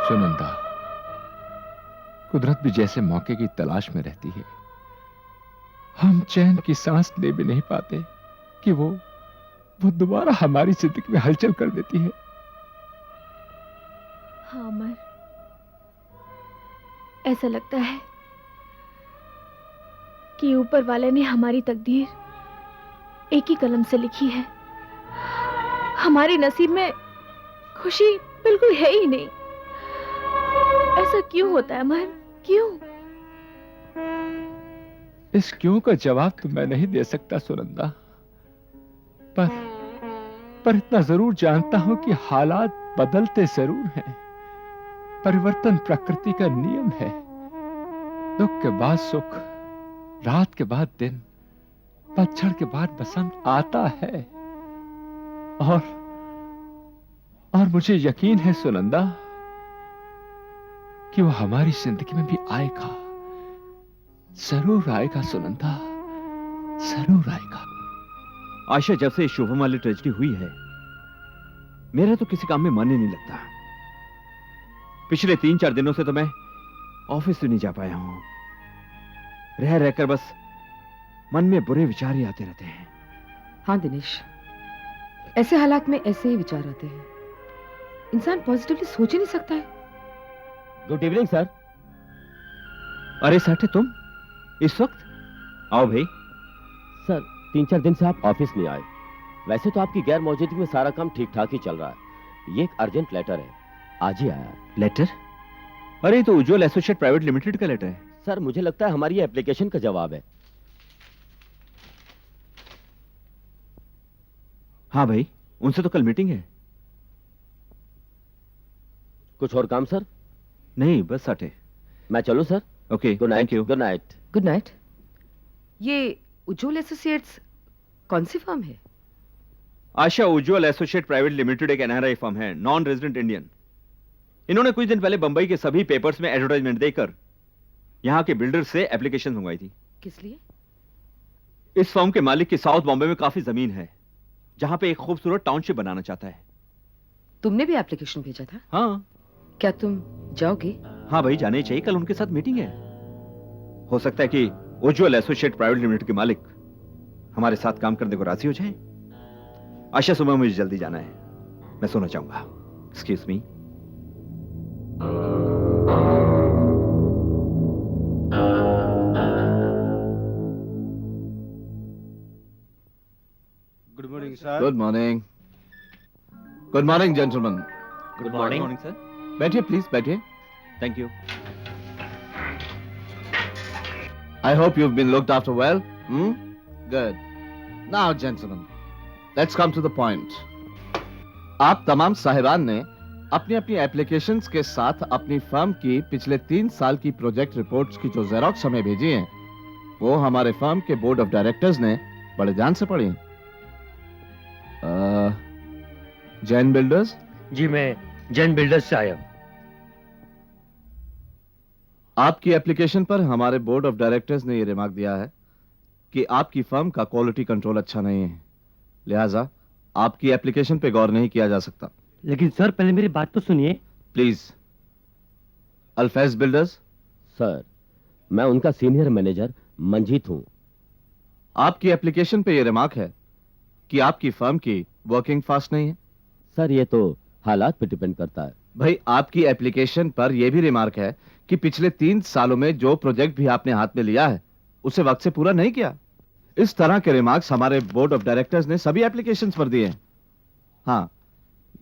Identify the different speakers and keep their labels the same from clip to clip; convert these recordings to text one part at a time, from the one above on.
Speaker 1: सुनंदा, कुदरत भी जैसे मौके की तलाश में रहती है। हम चैन की सांस ले भी नहीं पाते कि वो दोबारा हमारी जिंदगी में हलचल कर देती है।
Speaker 2: हाँ अमर, ऐसा लगता है कि ऊपर वाले ने हमारी तकदीर एक ही कलम से लिखी है। हमारे नसीब में खुशी बिल्कुल है ही नहीं। ऐसा क्यों होता है अमर, क्यों?
Speaker 1: इस क्यों का जवाब तो मैं नहीं दे सकता सुनंदा, पर इतना जरूर जानता हूं कि हालात बदलते जरूर हैं। परिवर्तन प्रकृति का नियम है। दुख के बाद सुख, रात के बाद दिन, पतझड़ के बाद बसंत आता है। और मुझे यकीन है सुनंदा कि वो हमारी जिंदगी में भी आएगा, जरूर आएगा सुनंदा, जरूर आएगा।
Speaker 3: आशा, जब से शुभम वाली ट्रेजेडी हुई है, मेरा तो किसी काम में मन ही नहीं लगता। पिछले 3-4 दिनों से तो मैं ऑफिस से नहीं जा पाया हूं। रह रहकर बस मन में बुरे विचार ही आते रहते हैं।
Speaker 4: हाँ दिनेश, ऐसे हालात में ऐसे ही विचार आते हैं। इंसान पॉजिटिवली सोच ही नहीं सकता है।
Speaker 5: Good evening sir.
Speaker 3: अरे साठे, तुम इस वक्त? आओ भाई।
Speaker 5: सर, 3-4 दिन से आप ऑफिस नहीं आए। वैसे तो आपकी गैर मौजूदगी में सारा काम ठीक ठाक ही चल रहा है। ये एक अर्जेंट लेटर है, आज ही आया।
Speaker 3: लेटर? अरे तो उज्ज्वल एसोसिएट प्राइवेट लिमिटेड का लेटर है।
Speaker 5: सर, मुझे लगता है हमारी एप्लीकेशन का जवाब है।
Speaker 3: हाँ भाई, उनसे तो कल मीटिंग है।
Speaker 5: कुछ और काम सर?
Speaker 3: नहीं, बस साठे।
Speaker 5: मैं चलूं sir?
Speaker 3: Okay,
Speaker 5: good night.
Speaker 3: Thank you.
Speaker 5: Good night.
Speaker 4: Good night. ये उज्ज्वल एसोसिएट्स कौन सी फर्म है?
Speaker 3: आशा उज्ज्वल एसोसिएट प्राइवेट लिमिटेड एक एनआरआई फर्म है, नॉन रेजिडेंट इंडियन। इन्होंने कुछ दिन पहले बंबई के सभी पेपर्स में एडवर्टाइजमेंट देकर यहां के बिल्डर से एप्लीकेशन मंगवाई थी।
Speaker 4: किस लिए?
Speaker 3: इस फर्म के मालिक की साउथ बॉम्बे में काफी जमीन है, जहां पे एक खूबसूरत टाउनशिप बनाना चाहता है।
Speaker 4: तुमने भी एप्लीकेशन भेजा था?
Speaker 3: हाँ।
Speaker 4: क्या तुम जाओगे?
Speaker 3: हाँ भाई, जाने ही चाहिए। कल उनके साथ मीटिंग है। हो सकता है कि उज्ज्वल एसोसिएट प्राइवेट लिमिटेड के मालिक हमारे साथ काम करने को राजी हो जाए। आशा, सुबह मुझे जल्दी जाना है, मैं सोना चाहूंगा। Excuse me.
Speaker 6: Good morning sir.
Speaker 7: Good morning. Good morning gentleman.
Speaker 5: Good morning.
Speaker 3: Morning sir.
Speaker 7: बैठिए प्लीज, बैठिए।
Speaker 3: Thank you.
Speaker 7: I hope you've been looked after well. Good. Now, gentlemen, let's come to the point. आप तमाम साहिबान ने अपनी अपनी applications के साथ अपनी फर्म की पिछले 3 साल की प्रोजेक्ट रिपोर्ट्स की जो जेरोक्स हमें भेजी हैं, वो हमारे फर्म के बोर्ड ऑफ डायरेक्टर्स ने बड़े ध्यान से पढ़ी। जैन बिल्डर्स?
Speaker 8: जी, मैं जैन बिल्डर्स से आया हूं।
Speaker 7: आपकी एप्लीकेशन पर हमारे बोर्ड ऑफ डायरेक्टर्स ने यह रिमार्क दिया है कि आपकी फर्म का क्वालिटी कंट्रोल अच्छा नहीं है, लिहाजा आपकी एप्लीकेशन पे गौर नहीं किया जा सकता।
Speaker 8: लेकिन सर, पहले मेरी बात तो सुनिए।
Speaker 7: प्लीज। अल्फैज बिल्डर्स?
Speaker 5: सर, मैं उनका सीनियर मैनेजर मंजीत हूं।
Speaker 7: आपकी एप्लीकेशन पे यह रिमार्क है कि आपकी फर्म की वर्किंग फास्ट नहीं है।
Speaker 5: सर, ये तो हालात पे डिपेंड करता है।
Speaker 7: भाई, आपकी एप्लीकेशन पर यह भी रिमार्क है कि पिछले 3 सालों में जो प्रोजेक्ट भी आपने हाथ में लिया है उसे वक्त से पूरा नहीं किया। इस तरह के रिमार्क्स हमारे बोर्ड ऑफ डायरेक्टर्स ने सभी एप्लीकेशंस पर दिए हैं। हाँ,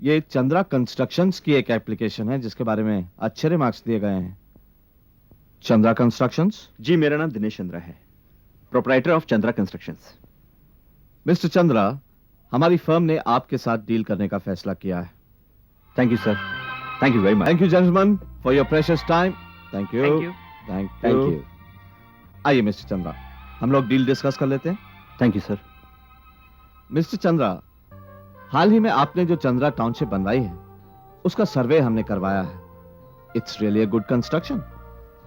Speaker 7: ये चंद्रा कंस्ट्रक्शंस की एक एप्लीकेशन है जिसके बारे में अच्छे रिमार्क्स दिए गए हैं। चंद्रा कंस्ट्रक्शंस?
Speaker 3: जी, मेरा नाम दिनेश चंद्रा है, proprietor of Chandra constructions.
Speaker 7: Mister Chandra, हमारी फर्म ने आपके साथ डील करने का फैसला किया है।
Speaker 3: Thank you sir. Thank you very much.
Speaker 7: Thank you gentleman for your precious time. Thank you.
Speaker 3: Thank
Speaker 7: thank you. आइए मिस्टर चंद्रा, हम लोग डील डिस्कस कर लेते हैं।
Speaker 3: Thank you sir.
Speaker 7: Mister Chandra, हाल ही में आपने जो चंद्रा टाउनशिप बनवाई है उसका सर्वे हमने करवाया है। It's really a good construction.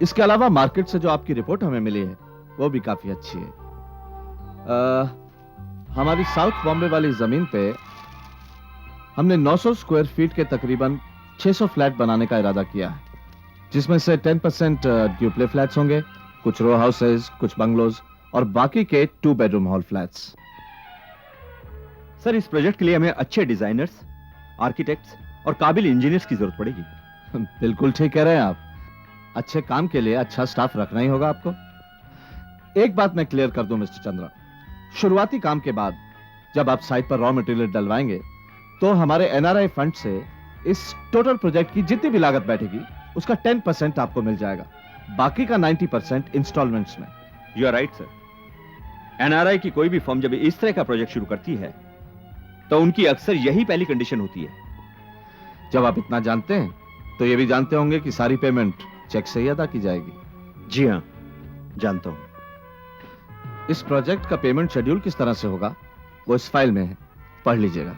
Speaker 7: इसके अलावा मार्केट से जो आपकी रिपोर्ट हमें मिली है वो भी काफी अच्छी है। हमारी साउथ बॉम्बे वाली जमीन पे हमने 900 स्क्वायर फीट के तकरीबन 600 फ्लैट बनाने का इरादा किया है, जिसमें से 10% ड्यूप्ले फ्लैट्स होंगे, कुछ रो हाउसेज, कुछ बंगलोज और बाकी के 2 बेडरूम हॉल फ्लैट्स।
Speaker 3: सर, इस प्रोजेक्ट के लिए हमें अच्छे डिजाइनर्स, आर्किटेक्ट्स और काबिल इंजीनियर्स की जरूरत पड़ेगी।
Speaker 7: बिल्कुल ठीक कह रहे हैं आप। अच्छे काम के लिए अच्छा स्टाफ रखना ही होगा आपको। एक बात मैं क्लियर कर दूं मिस्टर चंद्रा, शुरुआती काम के बाद जब आप साइट पर रॉ मटेरियल डलवाएंगे तो हमारे एनआरआई फंड से इस टोटल प्रोजेक्ट की जितनी भी लागत बैठेगी उसका 10% आपको मिल जाएगा, बाकी का 90% इंस्टॉलमेंट्स में।
Speaker 3: You are right sir. NRI की कोई भी फर्म जब इस तरह का प्रोजेक्ट शुरू करती है तो उनकी अक्सर यही पहली कंडीशन होती है।
Speaker 7: जब आप इतना जानते हैं तो ये भी जानते होंगे कि सारी पेमेंट चेक से ही अदा की जाएगी।
Speaker 3: जी हाँ, जानता हूं।
Speaker 7: इस प्रोजेक्ट का पेमेंट शेड्यूल किस तरह से होगा वो इस फाइल में है, पढ़ लीजिएगा।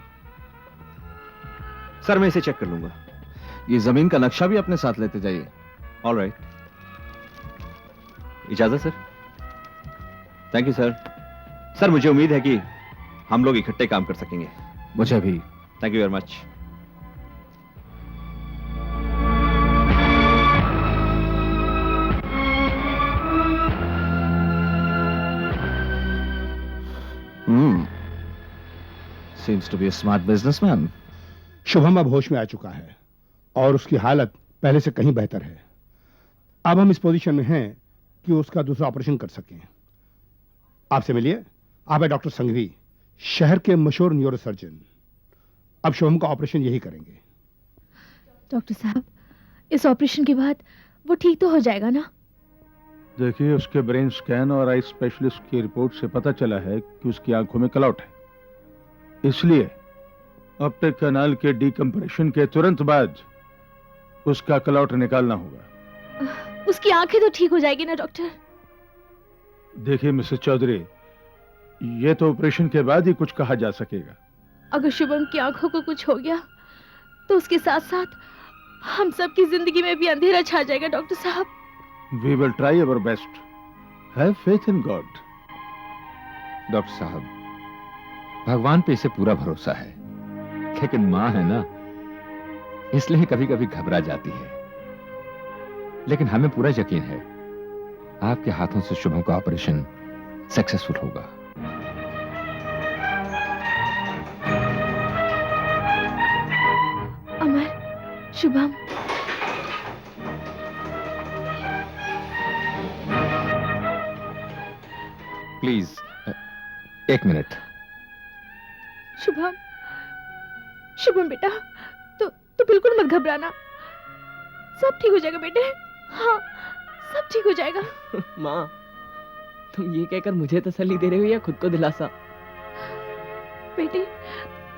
Speaker 3: सर, मैं इसे चेक कर लूंगा।
Speaker 7: ये जमीन का नक्शा भी अपने साथ लेते जाइए।
Speaker 3: ऑल राइट, इजाजत sir. Thank you sir. Sir, मुझे उम्मीद है कि हम लोग इकट्ठे काम कर सकेंगे।
Speaker 7: मुझे भी।
Speaker 3: Thank you very much.
Speaker 7: Seems to be a smart businessman.
Speaker 6: Shubham अब होश में आ चुका है और उसकी हालत पहले से कहीं बेहतर है। अब हम इस पोजीशन में हैं कि उसका दूसरा ऑपरेशन कर सकें। आपसे मिलिए, आप है डॉक्टर संघवी, शहर के मशहूर न्यूरोसर्जन। अब शुभम का ऑपरेशन यही करेंगे।
Speaker 2: डॉक्टर साहब, इस ऑपरेशन के बाद वो ठीक तो हो जाएगा ना?
Speaker 9: देखिए, उसके ब्रेन स्कैन और आई स्पेशलिस्ट की रिपोर्ट से पता चला है कि उसकी आंखों में क्लॉट है, इसलिए ऑप्टिक कैनाल के डीकम्प्रेशन के तुरंत बाद उसका क्लॉट निकालना होगा।
Speaker 2: उसकी आंखें तो ठीक हो जाएगी ना डॉक्टर?
Speaker 9: देखिए मिसेस चौधरी, ये तो ऑपरेशन के बाद ही कुछ कहा जा सकेगा।
Speaker 2: अगर शुभम की आंखों को कुछ हो गया तो उसके साथ साथ हम सब की जिंदगी में भी अंधेरा छा जाएगा डॉक्टर साहब।
Speaker 9: We will try our best. Have faith in God.
Speaker 1: Doctor साहब, भगवान पे इसे पूरा भरोसा है, लेकिन मां है ना, इसलिए कभी कभी घबरा जाती है। लेकिन हमें पूरा यकीन है आपके हाथों से शुभम का ऑपरेशन सक्सेसफुल होगा।
Speaker 2: अमर, शुभम,
Speaker 1: प्लीज एक मिनट।
Speaker 2: शुभम, शुभम बेटा, तो बिल्कुल मत घबराना, सब ठीक हो जाएगा बेटे। हाँ, सब ठीक हो जाएगा।
Speaker 10: माँ, तुम ये कहकर मुझे तसल्ली दे रही हो या खुद को दिलासा?
Speaker 2: बेटे,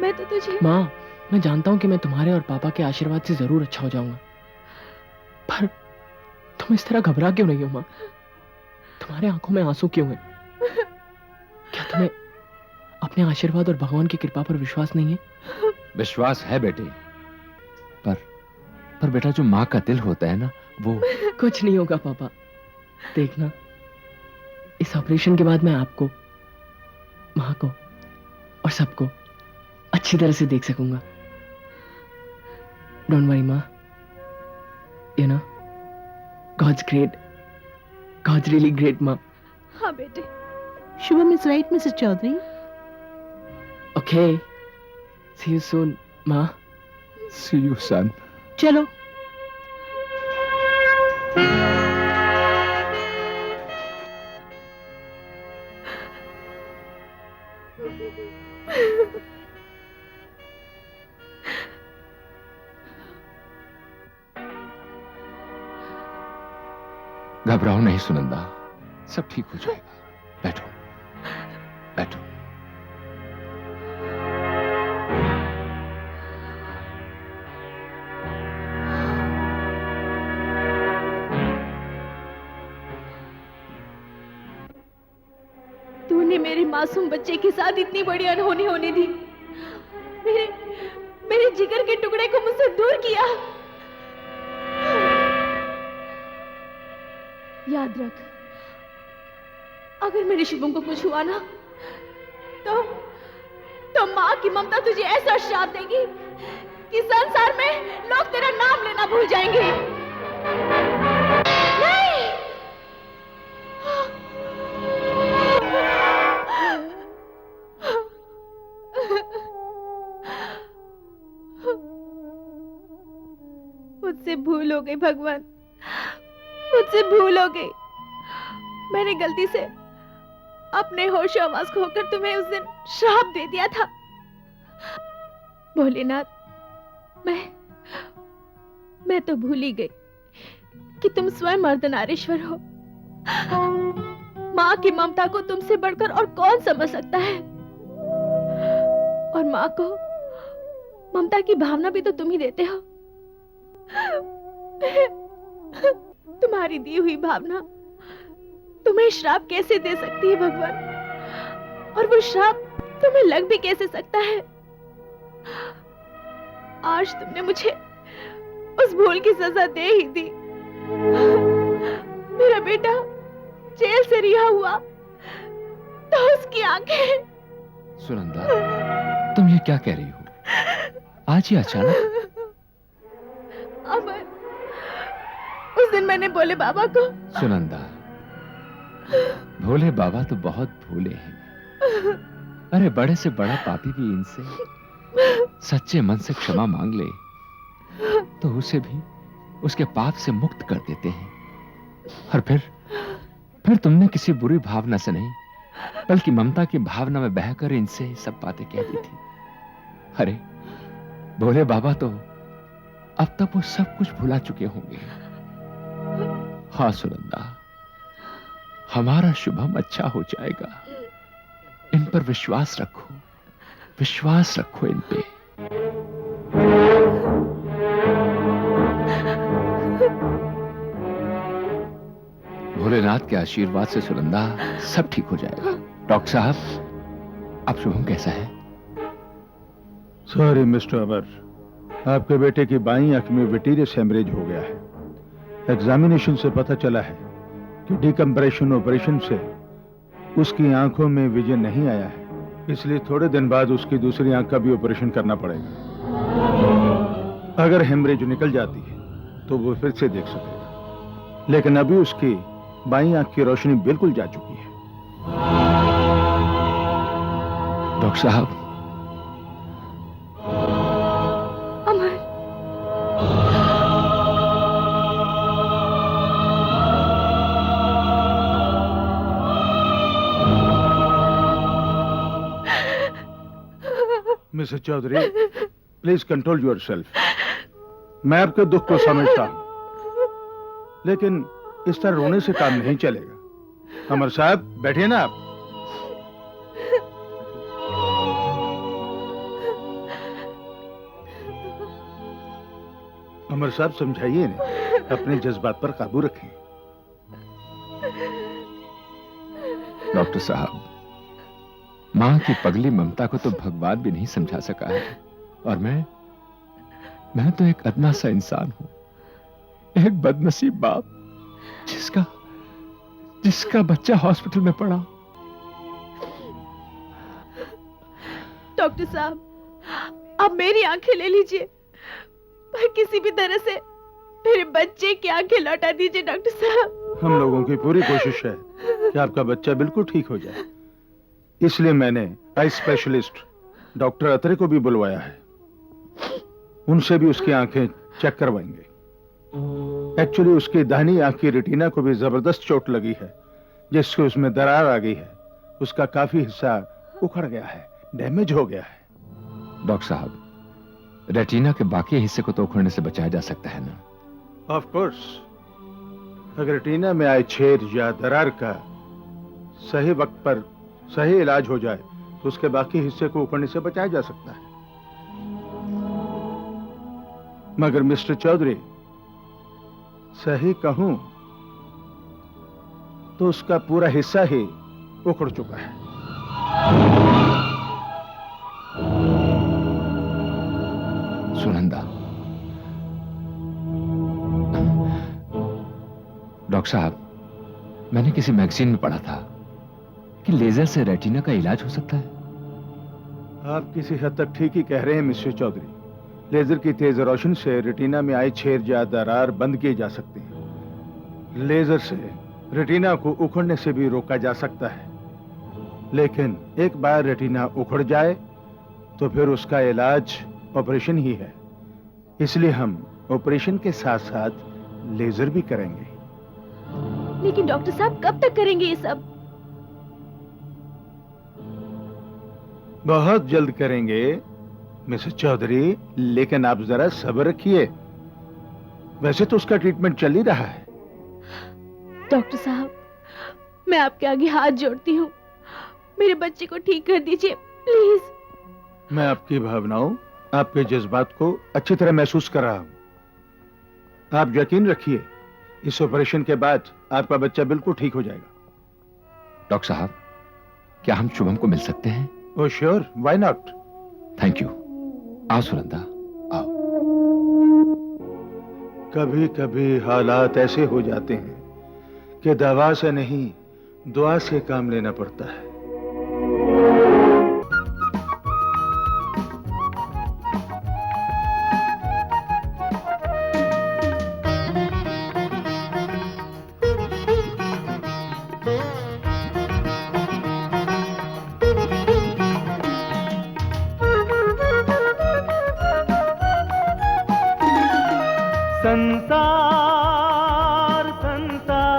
Speaker 2: मैं तो तुझे।
Speaker 10: माँ, मैं जानता हूँ कि मैं तुम्हारे और पापा के आशीर्वाद से जरूर अच्छा हो जाऊंगा, पर तुम इस तरह घबरा क्यों रही हो माँ? तुम्हारे आंखों में आंसू क्यों हैं? क्या तुम्हें अपने आशीर्वाद और भगवान की कृपा पर विश्वास नहीं है?
Speaker 1: विश्वास है बेटे, पर बेटा जो माँ का दिल होता है ना, वो
Speaker 10: कुछ नहीं होगा पापा, देखना, इस ऑपरेशन के बाद मैं आपको, माँ को और सबको अच्छी तरह से देख सकूंगा। डोंट वरी माँ, you know, God's great, God's really great माँ।
Speaker 2: हाँ बेटे।
Speaker 11: Shubham is right Mrs Chaudhary.
Speaker 10: Okay, see you soon माँ।
Speaker 1: See you son.
Speaker 11: चलो।
Speaker 1: घबराओ नहीं सुनंदा, सब ठीक हो जाएगा। बैठो बैठो।
Speaker 2: तूने मेरे मासूम बच्चे के साथ इतनी बड़ी अनहोनी होने दी, मेरे जिगर के टुकड़े को मुझसे दूर किया। याद रख, अगर मेरे शुभम को कुछ हुआ ना, तो माँ की ममता तुझे ऐसा श्राप देगी कि संसार में लोग तेरा मुझसे भूल हो गई भगवान, मुझसे भूल हो गई। मैंने गलती से अपने होश आवाज खोकर तुम्हें उस दिन श्राप दे दिया था। भोलेनाथ, मैं तो भूल ही गई कि तुम स्वयं अर्धनारीश्वर हो। माँ की ममता को तुमसे बढ़कर और कौन समझ सकता है? और माँ को ममता की भावना भी तो तुम ही देते हो। तुम्हारी दी हुई भावना तुम्हें श्राप कैसे दे सकती है भगवान? और वो श्राप तुम्हें लग भी कैसे सकता है? आज तुमने मुझे उस भूल की सजा दे ही दी। मेरा बेटा जेल से रिहा हुआ तो उसकी आंखें।
Speaker 1: सुनंदा, तुम ये क्या कह रही हो? आज ही अचानक?
Speaker 2: अमर, उस दिन मैंने भोले बाबा को।
Speaker 1: सुनंदा, भोले बाबा तो बहुत भोले हैं। अरे बड़े से बड़ा पापी भी इनसे सच्चे मन से क्षमा मांग ले तो उसे भी उसके पाप से मुक्त कर देते हैं। और फिर तुमने किसी बुरी भावना से नहीं बल्कि ममता की भावना में बहकर इनसे सब बातें कह दी थी। अरे भोले बाबा तो अब तक वो सब कुछ भुला चुके होंगे। हाँ सुनंदा, हमारा शुभम अच्छा हो जाएगा। इन पर विश्वास रखो, विश्वास रखो इन पे। भोलेनाथ के आशीर्वाद से सुनंदा सब ठीक हो जाएगा। डॉक्टर साहब, अब शुभम कैसा है?
Speaker 9: सॉरी मिस्टर अमर, आपके बेटे की बाईं आंख में विटीरियस हेमरेज हो गया है। एग्जामिनेशन से पता चला है कि डिकम्प्रेशन ऑपरेशन से उसकी आंखों में विजन नहीं आया है, इसलिए थोड़े दिन बाद उसकी दूसरी आंख का भी ऑपरेशन करना पड़ेगा। अगर हेमरेज निकल जाती है तो वो फिर से देख सकेगा, लेकिन अभी उसकी बाईं आंख की रोशनी बिल्कुल जा चुकी है।
Speaker 1: डॉक्टर साहब,
Speaker 2: Amar,
Speaker 9: Mrs Chaudhary, please control yourself. मैं आपके दुख को समझता हूं, लेकिन इस तरह रोने से काम नहीं चलेगा। अमर साहब, बैठिए ना आप। अमर साहब, समझाइए ना, अपने जज्बात पर काबू रखें।
Speaker 1: डॉक्टर साहब, मां की पगली ममता को तो भगवान भी नहीं समझा सका है, और मैं तो एक अदना सा इंसान हूं, एक बदनसीब बाप जिसका बच्चा हॉस्पिटल में पड़ा।
Speaker 2: डॉक्टर साहब, आप मेरी आंखें ले लीजिए, पर किसी भी तरह से मेरे बच्चे की आंखें लौटा दीजिए डॉक्टर साहब।
Speaker 9: हम लोगों की पूरी कोशिश है कि आपका बच्चा बिल्कुल ठीक हो जाए, इसलिए मैंने आई स्पेशलिस्ट डॉक्टर अत्रे को भी बुलवाया है। उनसे भी उसकी आंखें चेक करवाएंगे। एक्चुअली उसकी दाहिनी आंख की रेटिना को भी जबरदस्त चोट लगी है, जिससे उसमें दरार आ गई है। उसका काफी हिस्सा उखड़ गया है, डैमेज हो गया है।
Speaker 1: डॉक्टर साहब, रेटिना के बाकी हिस्से को तो उखड़ने से बचाया जा सकता है ना?
Speaker 9: ऑफ कोर्स, अगर रेटिना में आए छेद या दरार का सही वक्त पर सही इलाज हो जाए तो उसके बाकी हिस्से को उखड़ने से बचाया जा सकता है। मगर मिस्टर चौधरी, सही कहूं तो उसका पूरा हिस्सा ही उखड़ चुका है।
Speaker 1: सुनंदा, डॉक्टर साहब, मैंने किसी मैगजीन में पढ़ा था कि लेजर से रेटिना का इलाज हो सकता है।
Speaker 9: आप किसी हद तक ठीक ही कह रहे हैं मिस्टर चौधरी। लेजर की तेज रोशनी से रेटिना में आई छेद या दरार बंद किए जा सकते हैं। लेजर से रेटिना को उखड़ने से भी रोका जा सकता है, लेकिन एक बार रेटिना उखड़ जाए तो फिर उसका इलाज ऑपरेशन ही है। इसलिए हम ऑपरेशन के साथ साथ लेजर भी करेंगे।
Speaker 2: लेकिन डॉक्टर साहब कब तक करेंगे ये सब?
Speaker 9: बहुत जल्द करेंगे मिसेस चौधरी, लेकिन आप जरा सब्र रखिए। वैसे तो उसका ट्रीटमेंट चल ही रहा है।
Speaker 2: डॉक्टर साहब, मैं आपके आगे हाथ जोड़ती हूँ, मेरे बच्चे को ठीक कर दीजिए प्लीज।
Speaker 9: मैं आपकी भावनाओं, आपके जज्बात को अच्छी तरह महसूस कर रहा हूं। आप यकीन रखिए, इस ऑपरेशन के बाद आपका बच्चा बिल्कुल ठीक हो जाएगा।
Speaker 1: डॉक्टर साहब, क्या हम शुभम को मिल सकते हैं?
Speaker 9: Oh sure, why not.
Speaker 1: Thank you. आओ सुनंदा, आओ।
Speaker 9: कभी कभी हालात ऐसे हो जाते हैं कि दवा से नहीं, दुआ से काम लेना पड़ता है।
Speaker 12: संसार संसार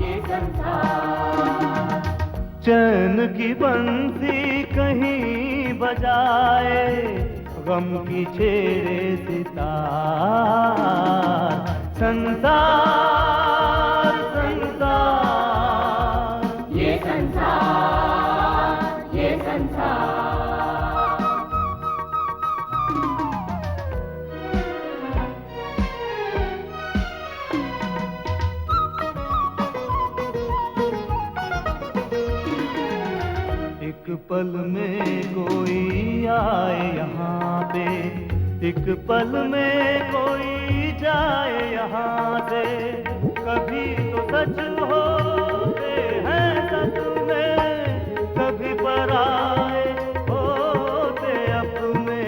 Speaker 12: ये संसार चैन की बंसी कहीं बजाए, गम की छेड़े सितार। संसार संसार ये संसार ये संसार। एक पल में कोई आए यहाँ पे, एक पल में कोई जाए यहाँ से। कभी तो सच होते हैं सपने, कभी पराए होते अपने।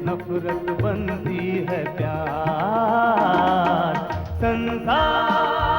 Speaker 12: नफरत बनती है प्यार। संसार